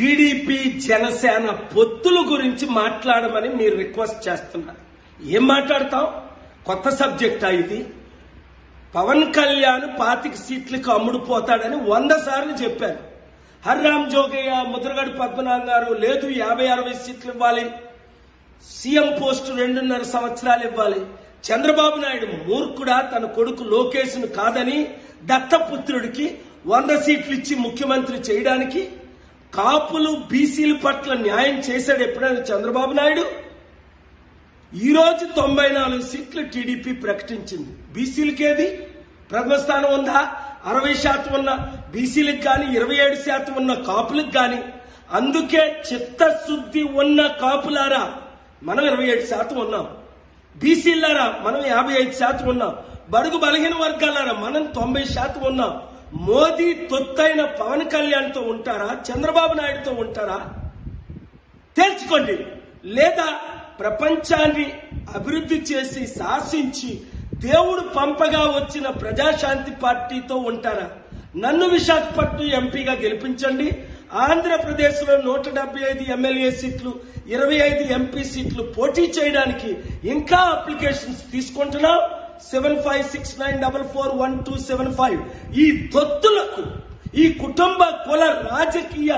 TDP Janasena పొత్తుల గురించి మాట్లాడమని మీరు రిక్వెస్ట్ చేస్తున్నారు. ఏం మాట్లాడతాం? కొత్త సబ్జెక్టా ఇది? పవన్ కళ్యాణ్ 25 సీట్లకు అమ్ముడుపోతాడని 100 సార్లు చెప్పారు. హర్రామ్ జోగయ్య, ముద్రగడ పద్మనాభం గారు లేదు 50-60 సీట్లు ఇవ్వాలి, సీఎం పోస్టు 2.5 సంవత్సరాలు ఇవ్వాలి. చంద్రబాబు నాయుడు మూర్ఖుడా తన కొడుకు లోకేష్ను కాదని దత్తపుత్రుడికి 100 సీట్లు ఇచ్చి ముఖ్యమంత్రి చేయడానికి? కాపులు బీసీల పట్ల న్యాయం చేశాడు ఎప్పుడైనా చంద్రబాబు నాయుడు? ఈరోజు 94 సీట్లు టీడీపీ ప్రకటించింది. బీసీలకేది ప్రథమ స్థానం ఉందా? 60% ఉన్న బీసీలకు కానీ 27% ఉన్న కాపులకు కానీ. అందుకే చిత్తశుద్ధి ఉన్న కాపులారా మనం 27% ఉన్నాం, బీసీలారా మనం 55% ఉన్నాం, బడుగు బలహీన వర్గాలారా మనం 90% ఉన్నాం. మోదీ తొత్తైన పవన్ కళ్యాణ్తో ఉంటారా? చంద్రబాబు నాయుడుతో ఉంటారా? తేల్చుకోండి. లేదా ప్రపంచాన్ని అభివృద్ధి చేసి శాసించి దేవుడు పంపగా వచ్చిన ప్రజాశాంతి పార్టీతో ఉంటారా? నన్ను విశాఖపట్నం ఎంపీగా గెలిపించండి. ఆంధ్రప్రదేశ్లో 175 ఎమ్మెల్యే సీట్లు, 25 ఎంపీ సీట్లు పోటీ చేయడానికి ఇంకా అప్లికేషన్స్ తీసుకుంటున్నాం. 7569441275. ఈ తొత్తులకు, ఈ కుటుంబ కుల రాజకీయ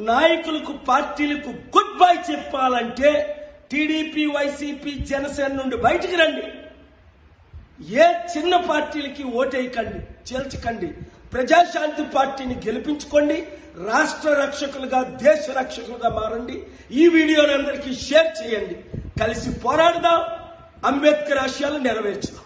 నాయకులకు, పార్టీలకు గుడ్ బై చెప్పాలంటే టీడీపీ, వైసీపీ, జనసేన నుండి బయటికి రండి. ఏ చిన్న పార్టీలకి ఓటేయకండి, చేల్చకండి. ప్రజాశాంతి పార్టీని గెలిపించుకోండి. రాష్ట్ర రక్షకులుగా, దేశ రక్షకులుగా మారండి. ఈ వీడియోని అందరికీ షేర్ చేయండి. కలిసి పోరాడదాం. అంబేద్కర్ ఆశయాలు నెరవేర్చుదాం.